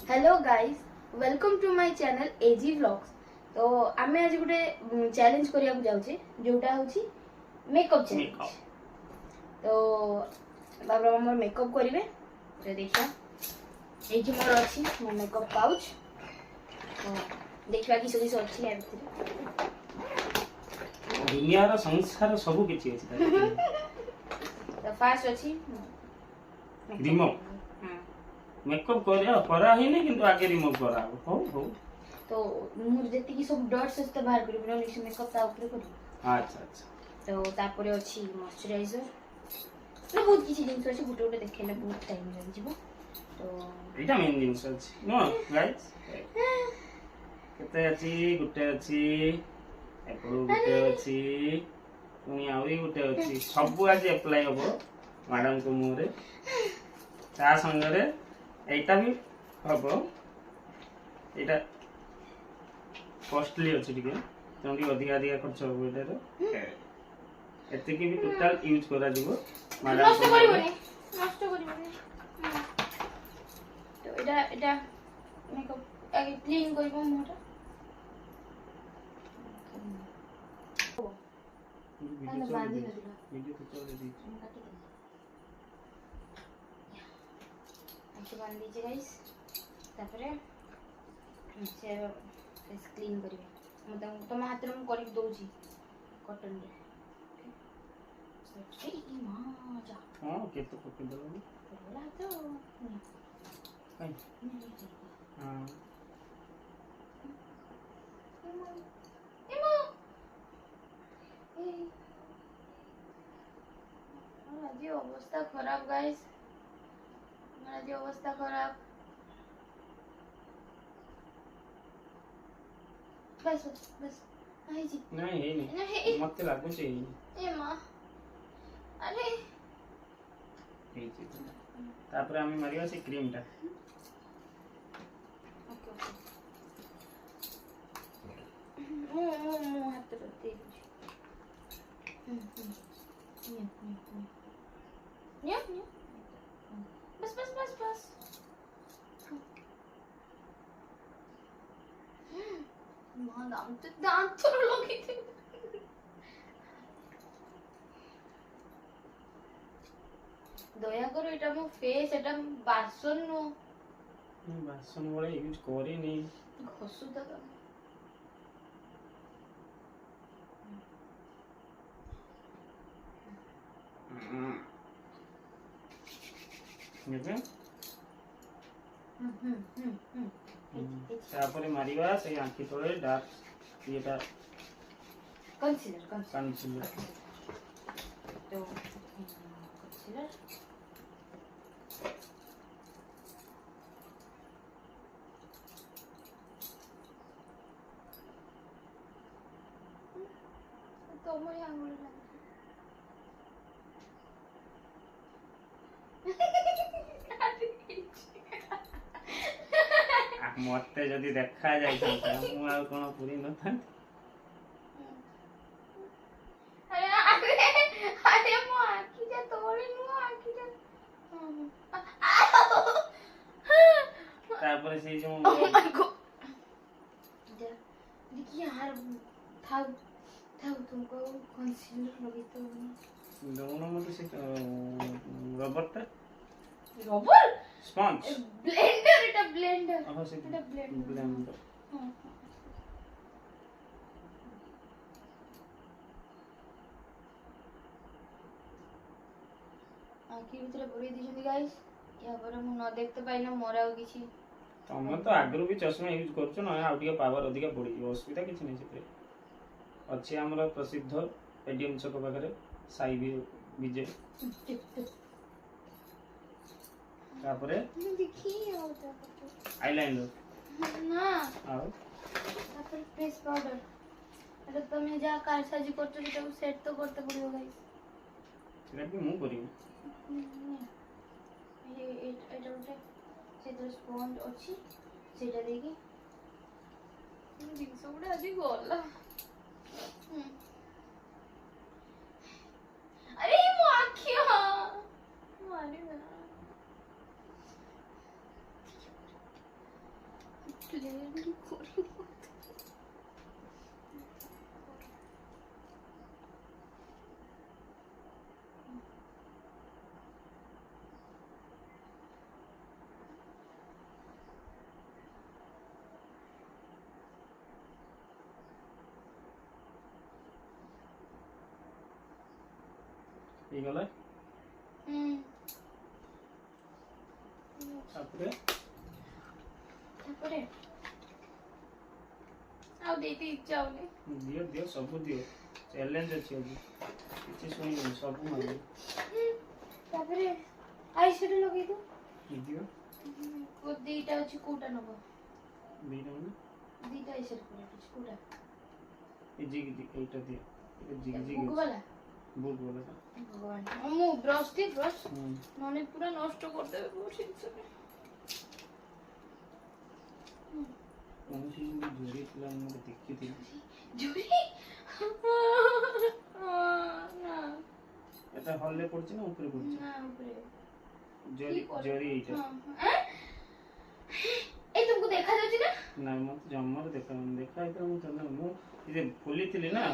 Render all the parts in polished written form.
Hello guys, welcome to my channel AG vlogs. तो आमे आज गोटे चैलेंज करिया को जाउछे जोटा होची मेकअप चैलेंज। तो बाबा हमर मेकअप करिवे तो देखिया एई कि मोर अछि मो मेकअप पाउच। तो देखिया कि सभी अछि आ भितर दुनिया रो संसार सब किछि अछि। तो फास्ट अछि रिमूव मेकअप करा ही नहीं किंतु आगे रिमूव करा हो हो तो मुर जति कि सब डॉट्स असते बाहर करिवे न निसे मेकअप ता ऊपर करी। अच्छा अच्छा तो तापरे अछि मॉइस्चराइजर ना बहुत किछि जिंस अछि गुटे गुटे देखेले बहुत टाइम लागि जिवो। तो एटा मेन जिंस अछि नो गाइस केते अछि गुटे अछि एपडू गुटे अछि पुनी आउरी गुटे अछि सब आज अप्लाई होबो मैडम को मुरे ता संगरे एटा भी होबो एटा कॉस्टली अछि टिके तंगी अधिक अधिक खर्च होबो एटा एते की भी टोटल यूज करा दिबो मैडम नष्ट करिवनी तो एटा मेकअप आगे क्लीन करिवो मोटा वीडियो तो चले दी अच्छे बांध दीजिए गाइस। तापरे से फेस क्लीन करिवे मतलब तुम हाथ रे करि दोजी कॉटन रे ए मां जा हां केते पके दो बोला तो हां एमा आज अवस्था खराब गाइस, आज अवस्था खराब। बस बस बस आई जी नहीं है नहीं मत लागो चाहिए ए मां अरे ठीक है तापर हम मारिया से क्रीम टा ओके ओके मो हाथ रे दे न्या बस बस बस बस मां दांत तो लगी थी दया करो एटा मो फेस एटा बासन नो बासन वाले यूज करे नहीं घसु त नेबे तापर मारिवा से आंखी तोड़े डार्क येटा कंसीलर तो कंसीलर तो मोर आंगुल मते जदी देखा जाय था मु आ कोन पूरी न था अरे मो आखी जा तोड़े नु आखी जा तापर से जो देखिए यार था तुमको कंसीलर लगी तो दोनों में से रबर टा रबर स्पंज ब्लेंडर এটা ব্লেন্ডার हां से এটা ब्लेंडर आखि ভিতরে পুরে দিছନ୍ତି गाइस या पर मु न देखते पाइना मोरा किछि तमे तो आगरो भी चश्मा यूज करछो ना आ टिके पावर अधिक पड़ी असुविधा किछि नै सेते अछि हमर प्रसिद्ध एडीएम चौक पाखरे साई भी विजय तापरे देखी आईलाइनर ना आओ तापर फेस पाउडर अरे तुम जा कार साजी करछो सेटा सेट तो करते पड़ियो गाइस सेटा भी मु करी ये एटा उठे सेटा स्पंज अछि सेटा देगी जिंस उडा आजी गोला अरे मो आखिया मारी ना প্লেনলি করি ହେଇଗଲା হুম ତାପରେ ତାପରେ ଆଉ ଦେଇତେ ଇଚ୍ଛା ହଉନି ଦିଅ ଦିଅ ସବୁ ଦିଅ ଚ୍ୟାଲେଞ୍ଜ ଅଛି ଆଜି କିଛି ଶୁଣିବନି ସବୁ ମାରିବ ତାପରେ ଆଇ ସେଟା ଲଗେଇ ଦଉ ଦିଅ ଦିଟା ଅଛି କୋଉଟା ନବ ଦିଟା ମାନେ ଦିଟା ଆଇ ସେଟା କରି ଅଛି କୋଉଟା ଏ ଜିଗି ଜିଗି ଏଇଟା ଦିଅ ଏଇଟା ଜିଗି ଜିଗି ବୁକ ବାଲା ବୁକ୍ ବୋଲେ ଭଗବାନ ମୁଁ ବ୍ରଶ ଦି ବ୍ରଶ ନହେଲେ ପୁରା ନଷ୍ଟ କରିଦେବେ ବହୁତ ଜିନିଷରେ କୌଣସି ଝୁରି ଥିଲା ମୁଁ ଦେଖିଥିଲି ଝୁରି ନା এটা হলে পড়ছে না উপরে পড়ছে না উপরে জরি জরি এইটা এই तुमको देखा যাচ্ছে না না মতে জম্মার দেখা দেখা এটা ମୁଁ ଜାଣିନି ମୁଁ ଯେ ଖୋଲିଥିଲି ନା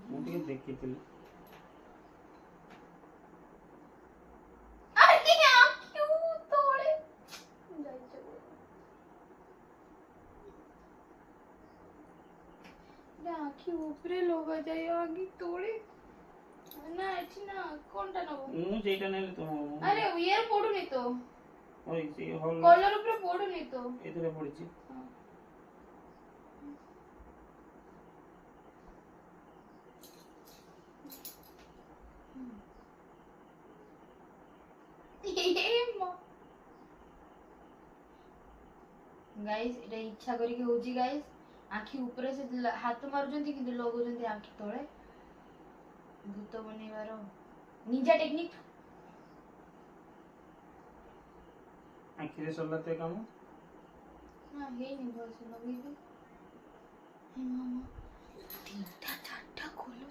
ମୁଁ ଟିକେ ଦେଖିଥିଲି আরে কিউ তোড়ে যাইছে না কি উপরে লগা যায় আগে তোড়ে না এটি না কোনটা নেব ମୁଁ যেটা নেলে তো আরে ইয়ার পড়ুনি তো ওই যে হল কলার উপরে পড়ুনি তো এদিকে পড়ছি गाइस এটা ইচ্ছা করি কি হউজি গাইস আঁখি উপরে সে হাত মারুଛନ୍ତି কিন্তু লগাউଛନ୍ତି আঁখি তଳେ ভূତ ବନେଇବାର ନିଜ ଟେକ୍ନିକ ଆଖିରେ ସରିଲା ତ କାମ ନା ହେଇନି ଭଲସେ ଲଗେଇବି ହେ ମାମା ତିନଟା ଚାରଟା ଖୋଲ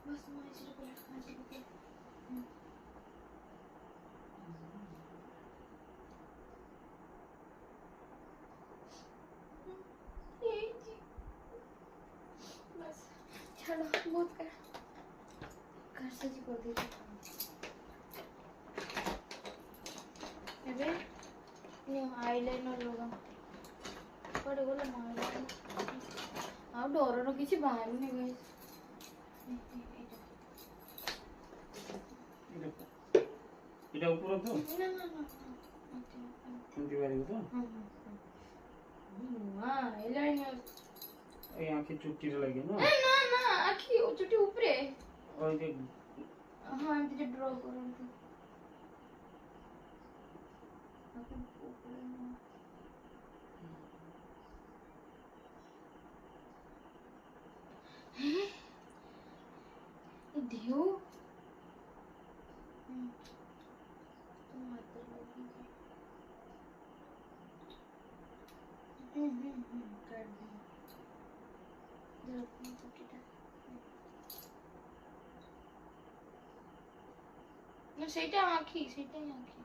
बस माइसे पलट माइसे पलट बस चलो बहुत कर से जी कर दी ଏବେ ଆଇଲାଇନର ଲଗା କୁଆଡ଼େ ଗଲା ମୋ ଆଇଲାଇନର ଆଉ ଡରର କିଛି ବାହାରୁନି ଗାଇସ୍ এটা উপরে তো ନା ନା ନା এমতি বাড়িব তো আইলাইনর এই আঁখি চুটিরে লাগে না না না আখি চুটি উপরে ওই যে হ্যাঁ এমতি যে ড্র করନ୍ତି আখি উপরে না ঢেউ कर दी না সেটা আঁখি সেটাই আঁখি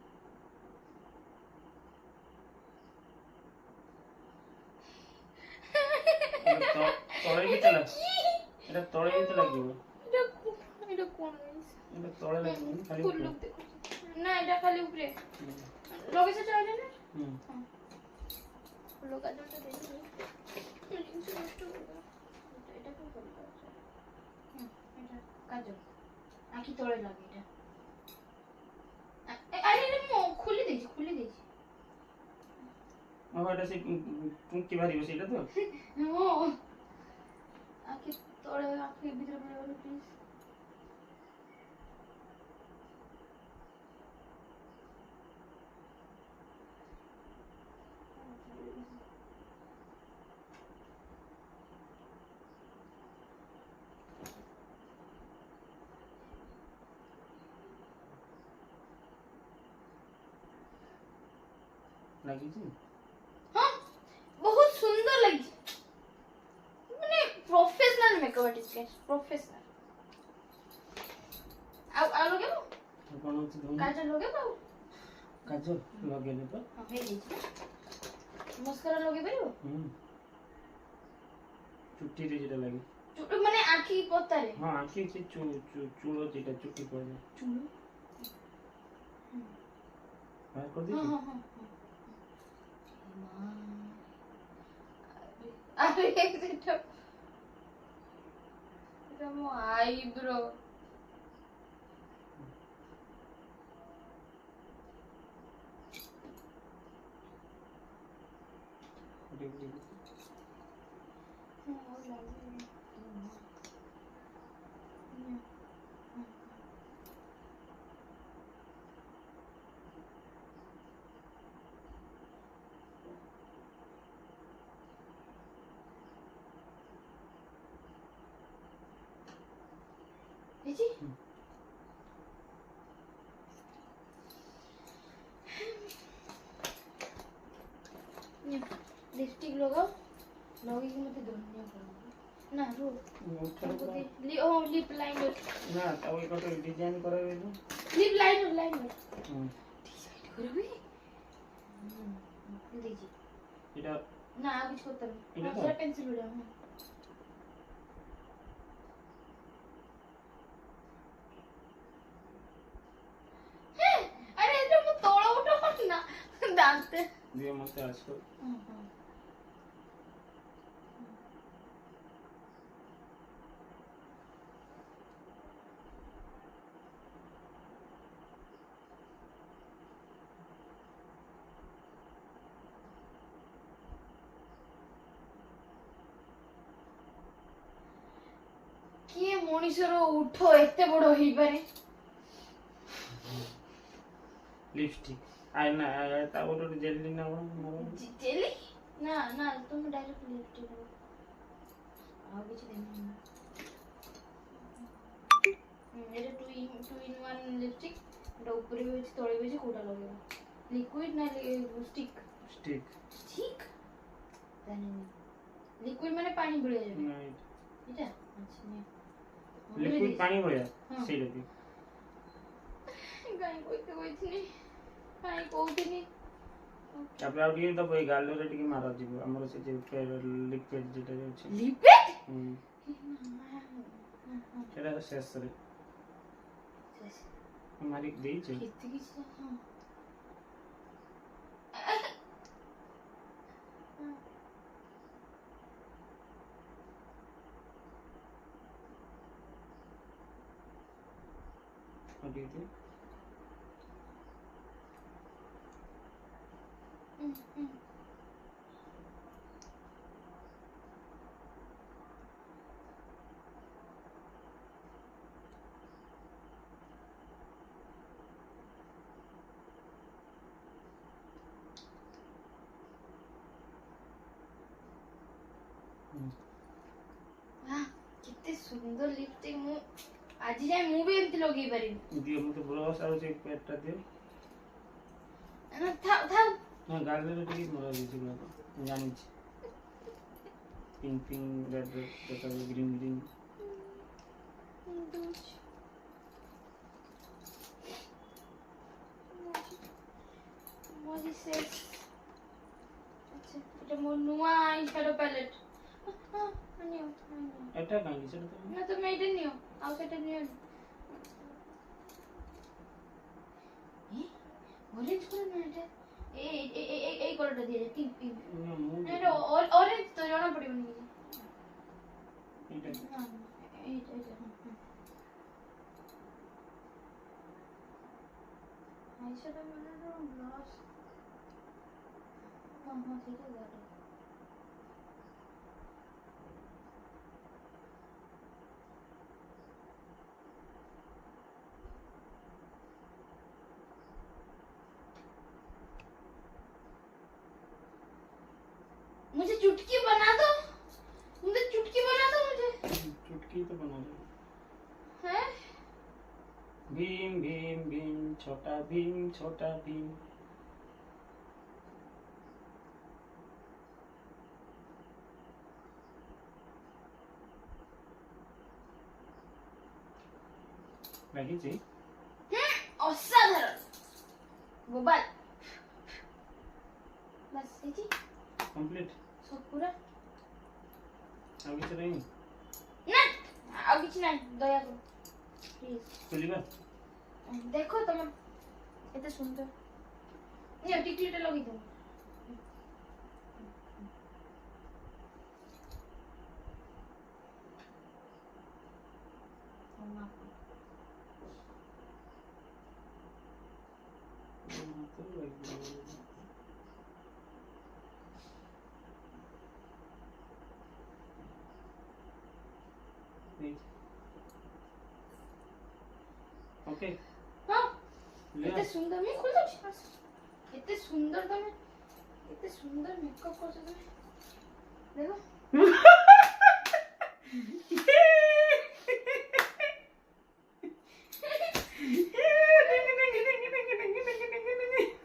তলে গিয়ে লাগবে এটা তলে গিয়ে লাগবে এটা কোন এটা তলে লাগবে খালি ফুল লোক দেখো না এটা খালি উপরে লগেছে চাইলে না লোক আদরটা দেখি লিংস নষ্ট করবে এটা কি করবে এটা কাজল আঁখি তলে লাগে এটা আরে এটা খুলে দিয়েছি এটা সে টুকি বাড়িব সেটা তো ও আঁখি তলে আঁখি ভিতরে পড়ে গেল প্লিজ লাগিଛି हाँ बहुत सुंदर लगी मैंने professional makeup artist guys professional आ लोगे ना କଣ ଅଛି ଧୋନି काजल लोगे ना କାଜଲ ଲଗେଇଲେ ତ हां हे दीजिए मस्कारा लोगे परिबो ଚୁଟିରେ ଯେଟା ଲାଗେ माने आंखी पतारे ହଁ ଆଖି ସେ ଚୂଳ ଯେଟା ଚୁଟି ପଡେ चुलो ବାହାର हाँ କରିଦେଇଛୁ हाँ हाँ अरे এটা মো আইব্রো जी लिपस्टिक लगाओ लोगे कि मत धनिया करो ना रो लिप लाइनर ନା ତାକୁ ଗୋଟେ ଡିଜାଇନ କରାଇବେ लिप लाइनर लाइनर ହୁଁ डिसाइड करो भी दीजिए ଏଟା ना कुछ करता नहीं इधर थोड़ा पेंसिल उड़ा हां अरे तो तोड़ा उठो ना दांत ଦିଅ ମତେ ଆସ କିଏ ମଣିଷର ଉଠ ଏତେ ବଡ ହେଇପାରେ लिपस्टिक आय ना ता ଗୋଟେ ଜେଲି ନା ଜେଲି ନା ନା ତୁମେ ଡାଇରେକ୍ଟ ଲିପଷ୍ଟିକ୍ ଆଉ କିଛି ଦେନି ଏଟା ଟୁ ଇନ୍ 1 ଲିପଷ୍ଟିକ୍ ଏଟା ଉପରେ ବି ଅଛି ତଳେ ବି ଅଛି କୋଉଟା ଲଗେଇବା লিকুইড না স্টিক स्टिक স্টিক জানি না লিকুইড মানে পানি ভরে যাবে না এটা আচ্ছা নে লিকুইড পানি ভরে হ্যাঁ। সেইটা দি গাই কইতে কইছিনি কাই কইছিনি তারপরে আর দিয়ে দব এই গালরে টিকে মারা দিব আমার সে যে লিকুইড যেটা আছে লিপিড হুম সেটা শেষ করে মারি দেইছে কেতে কিছু হ্যাঁ ওকে দি କେତେ ସୁନ୍ଦର ଲିପଷ୍ଟିକ୍ ମୁଁ ଆଜି ଯାଏ ମୁଁ ବି ଏମିତି ଲଗେଇ ପାରିବି ଦିଅ ମତେ ବ୍ରଶ ଆଉ ସେ ପେଟଟା ଦିଅ ନା ଥାଉ ଥାଉ ନା ଗାଲରେ টিকে মারা দিছি না জানিছি পিঙ্ক পিঙ্ক রেড রেড তারপরে গ্রিন গ্রিন মজি শেষ আচ্ছা এটা মোর নূয়া আই শ্যাডো প্যালেট নিও এটা কাঁদি সেটা তো না তুমি এটা নিও আর সেটা নিও অরেঞ্জ কালার না এটা এই কালারটা দিয়ে পিঙ্ক পিঙ্ক না মুড এটা অরেঞ্জ তো জনা পড়িবনি এটা না এইটা আইশ্যাডো মানে ব্লাশ হ্যাঁ সেটা গাড়ি मुझे चुटकी बना दो मुझे चुटकी बना दो मुझे चुटकी तो बना दो हैं भीम भीम भीम छोटा भीम ଲାଗିଛି ଅସାଧାରଣ ଗୋପାଲ ବାସ୍ ହେଇଛି କମ୍ପ୍ଲିଟ ସବୁ ପୁରା ଆଉ କିଛି ରହିନି ନା ଆଉ କିଛି ନାହିଁ ଦୟାକରି ପ୍ଲିଜ ଖୋଲିବା ଦେଖ ତମ ଏତେ ସୁନ୍ଦର ନିଅ ଟିକଲିଟା ଲଗେଇଦିଅ ओके ହଁ ଏତେ ସୁନ୍ଦର ମୁଁ ଖୋଲିଦେଉଛି ଏତେ ସୁନ୍ଦର ତମେ ଏତେ ସୁନ୍ଦର ମେକଅପ୍ କରୁଛ ତମେ ଦେଖ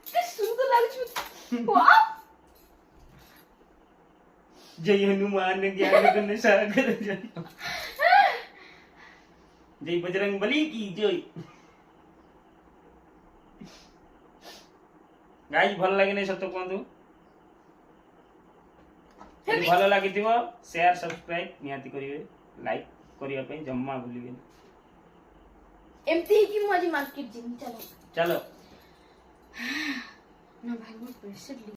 ଏତେ ସୁନ୍ଦର ଲାଗୁଛି ୱାଓ जय हनुमान ज्ञान गुण सागर जय जय बजरंग बली की जय गाइस भल लागे नै सत कहंतु यदि भल लागिथिबो शेयर सब्सक्राइब नियाति करिवे लाइक करिया पई जम्मा भूलिबे एमती ही कि मु आज मार्केट जिम चलो चलो ना भाई वो प्रेशर